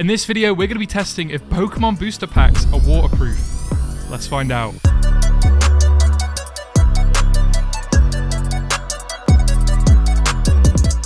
In this video, we're going to be testing if Pokemon booster packs are waterproof. Let's find out.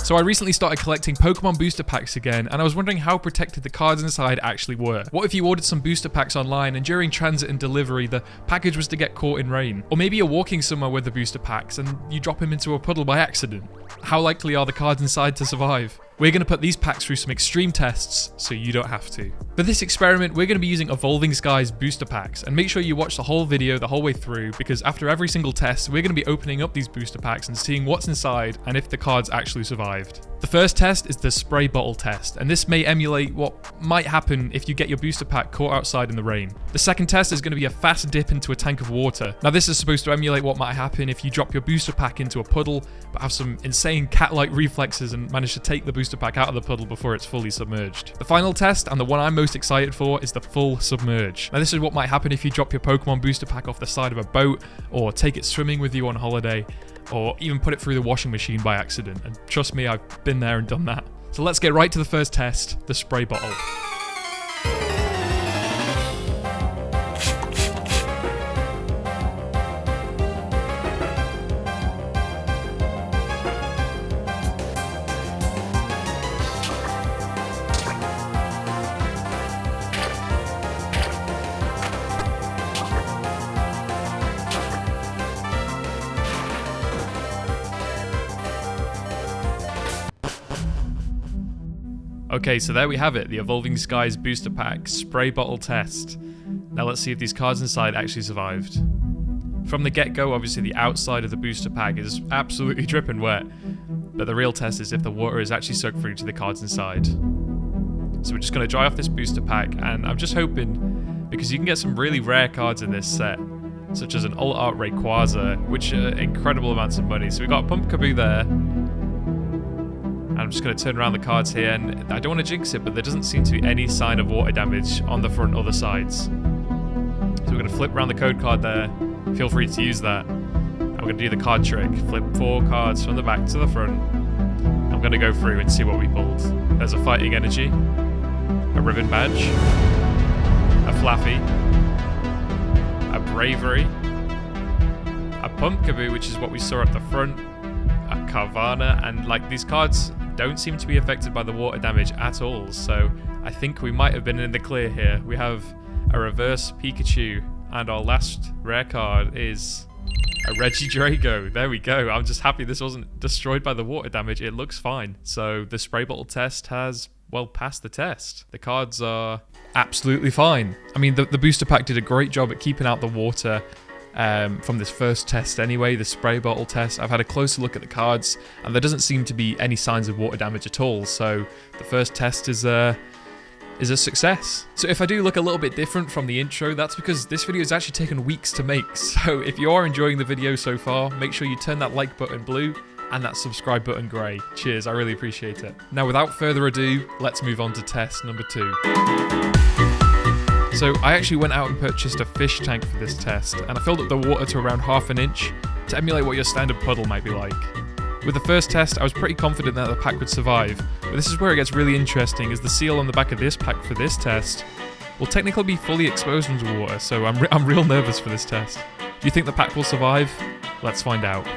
So I recently started collecting Pokemon booster packs again, and I was wondering how protected the cards inside actually were. What if you ordered some booster packs online and during transit and delivery the package was to get caught in rain? Or maybe you're walking somewhere with the booster packs and you drop them into a puddle by accident. How likely are the cards inside to survive? We're going to put these packs through some extreme tests so you don't have to. For this experiment, we're going to be using Evolving Skies booster packs, and make sure you watch the whole video the whole way through, because after every single test, we're going to be opening up these booster packs and seeing what's inside and if the cards actually survived. The first test is the spray bottle test, and this may emulate what might happen if you get your booster pack caught outside in the rain. The second test is going to be a fast dip into a tank of water. Now this is supposed to emulate what might happen if you drop your booster pack into a puddle, but have some insane cat-like reflexes and manage to take the booster pack out of the puddle before it's fully submerged. The final test, and the one I'm most excited for, is the full submerge. Now this is what might happen if you drop your Pokemon booster pack off the side of a boat, or take it swimming with you on holiday, or even put it through the washing machine by accident. And trust me, I've been there and done that. So let's get right to the first test, the spray bottle. Okay, so there we have it, the Evolving Skies booster pack spray bottle test. Now let's see if these cards inside actually survived. From the get-go, obviously the outside of the booster pack is absolutely dripping wet, but the real test is if the water is actually soaked through to the cards inside. So we're just going to dry off this booster pack, and I'm just hoping, because you can get some really rare cards in this set, such as an Alt Art Rayquaza, which are incredible amounts of money. So we've got a Pumpkaboo there. I'm just going to turn around the cards here, and I don't want to jinx it, but there doesn't seem to be any sign of water damage on the front or the sides. So we're going to flip around the code card there. Feel free to use that. And we're going to do the card trick. Flip 4 cards from the back to the front. I'm going to go through and see what we pulled. There's a Fighting Energy, a Ribbon Badge, a Flaffy, a Bravery, a Pumpkaboo, which is what we saw at the front, a Carvana, and like these cards don't seem to be affected by the water damage at all, so I think we might have been in the clear here. We have a reverse Pikachu, and our last rare card is a Regidrago. There we go. I'm just happy this wasn't destroyed by the water damage. It looks fine. So the spray bottle test has, well, passed the test. The cards are absolutely fine. I mean, the booster pack did a great job at keeping out the water from this first test anyway, the spray bottle test. I've had a closer look at the cards, and there doesn't seem to be any signs of water damage at all, so the first test is a success. So if I do look a little bit different from the intro, that's because this video has actually taken weeks to make. So if you are enjoying the video so far, make sure you turn that like button blue and that subscribe button grey. Cheers, I really appreciate it. Now without further ado, let's move on to test number 2. So I actually went out and purchased a fish tank for this test, and I filled up the water to around ½ an inch to emulate what your standard puddle might be like. With the first test, I was pretty confident that the pack would survive, but this is where it gets really interesting, as the seal on the back of this pack for this test will technically be fully exposed under water, so I'm real nervous for this test. Do you think the pack will survive? Let's find out.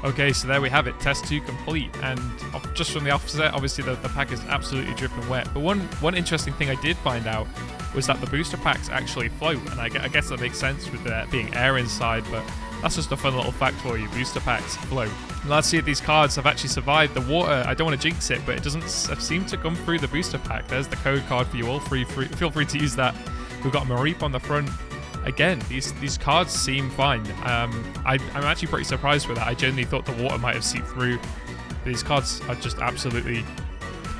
Okay, so there we have it, test 2 complete, and just from the offset, obviously the pack is absolutely dripping wet. But one interesting thing I did find out was that the booster packs actually float, and I guess that makes sense with there being air inside, but that's just a fun little fact for you, booster packs float. And let's see if these cards have actually survived the water. I don't want to jinx it, but it doesn't seem to come through the booster pack. There's the code card for you all, feel free to use that. We've got a Mareep on the front. Again, these cards seem fine. I'm actually pretty surprised with that. I genuinely thought the water might have seeped through. These cards are just absolutely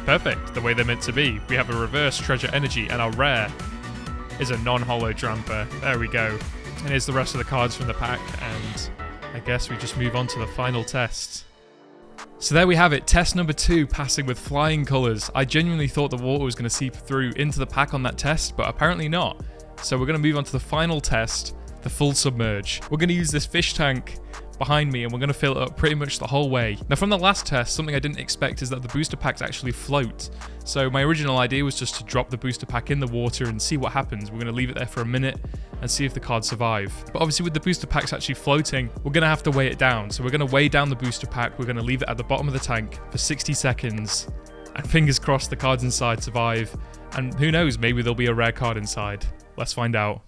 perfect the way they're meant to be. We have a reverse Treasure Energy, and our rare is a non-holo Drampa. There we go. And here's the rest of the cards from the pack, and I guess we just move on to the final test. So there we have it, test number 2 passing with flying colours. I genuinely thought the water was going to seep through into the pack on that test, but apparently not. So we're going to move on to the final test, the full submerge. We're going to use this fish tank behind me and we're going to fill it up pretty much the whole way. Now from the last test, something I didn't expect is that the booster packs actually float. So my original idea was just to drop the booster pack in the water and see what happens. We're going to leave it there for a minute and see if the cards survive. But obviously with the booster packs actually floating, we're going to have to weigh it down. So we're going to weigh down the booster pack, we're going to leave it at the bottom of the tank for 60 seconds, and fingers crossed the cards inside survive. And who knows, maybe there'll be a rare card inside. Let's find out.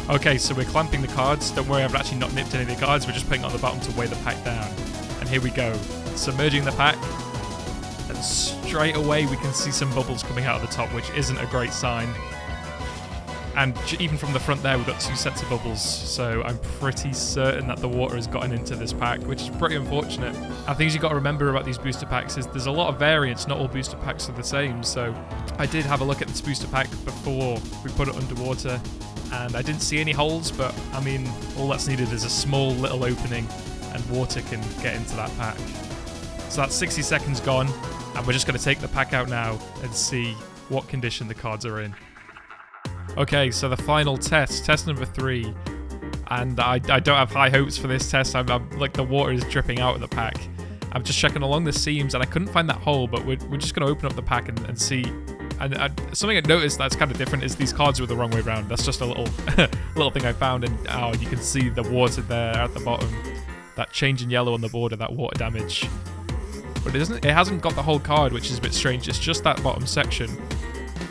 Okay, so we're clamping the cards. Don't worry, I've actually not nipped any of the cards. We're just putting it on the bottom to weigh the pack down. And here we go. Submerging the pack. And straight away we can see some bubbles coming out of the top, which isn't a great sign. And even from the front there, we've got 2 sets of bubbles. So I'm pretty certain that the water has gotten into this pack, which is pretty unfortunate. And things you've got to remember about these booster packs is there's a lot of variance. Not all booster packs are the same. So I did have a look at this booster pack before we put it underwater, and I didn't see any holes, but I mean, all that's needed is a small little opening and water can get into that pack. So that's 60 seconds gone, and we're just going to take the pack out now and see what condition the cards are in. Okay, so the final test, test number 3, and I don't have high hopes for this test. I'm like, the water is dripping out of the pack. I'm just checking along the seams and I couldn't find that hole, but we're just going to open up the pack and see. And something I noticed that's kind of different is these cards were the wrong way around. That's just a little little thing I found, and you can see the water there at the bottom. That change in yellow on the border, that water damage. But it hasn't got the whole card, which is a bit strange. It's just that bottom section.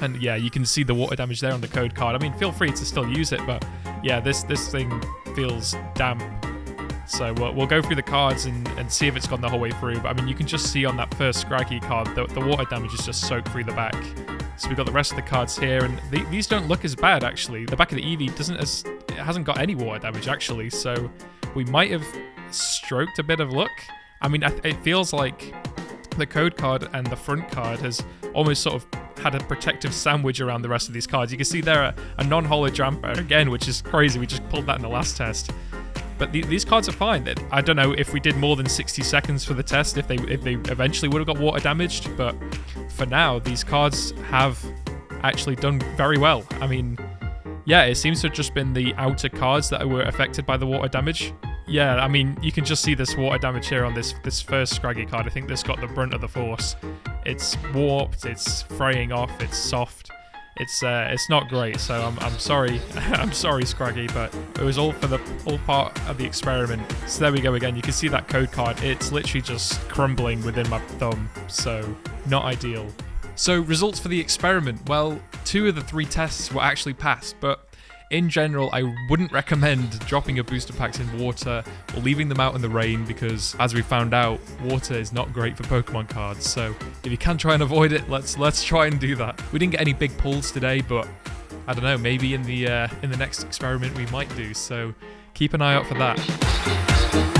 And yeah, you can see the water damage there on the code card. I mean, feel free to still use it, but yeah, this thing feels damp. So we'll go through the cards and see if it's gone the whole way through. But I mean, you can just see on that first Scraggy card, the water damage is just soaked through the back. So we've got the rest of the cards here, and these don't look as bad, actually. The back of the Eevee it hasn't got any water damage, actually. So we might have stroked a bit of luck. I mean, it feels like the code card and the front card has almost sort of had a protective sandwich around the rest of these cards. You can see there a non-holo jumper again, which is crazy. We just pulled that in the last test. But these cards are fine. I don't know if we did more than 60 seconds for the test, if they eventually would have got water damaged. But for now, these cards have actually done very well. I mean, yeah, it seems to have just been the outer cards that were affected by the water damage. Yeah, I mean, you can just see this water damage here on this first Scraggy card. I think this got the brunt of the force. It's warped, it's fraying off, it's soft. It's not great, so I'm sorry. I'm sorry, Scraggy, but it was all part of the experiment. So there we go again. You can see that code card. It's literally just crumbling within my thumb, so not ideal. So results for the experiment. Well, 2 of the 3 tests were actually passed, but in general, I wouldn't recommend dropping your booster packs in water or leaving them out in the rain because, as we found out, water is not great for Pokemon cards. So if you can try and avoid it, let's try and do that. We didn't get any big pulls today, but I don't know, maybe in the next experiment we might do. So keep an eye out for that.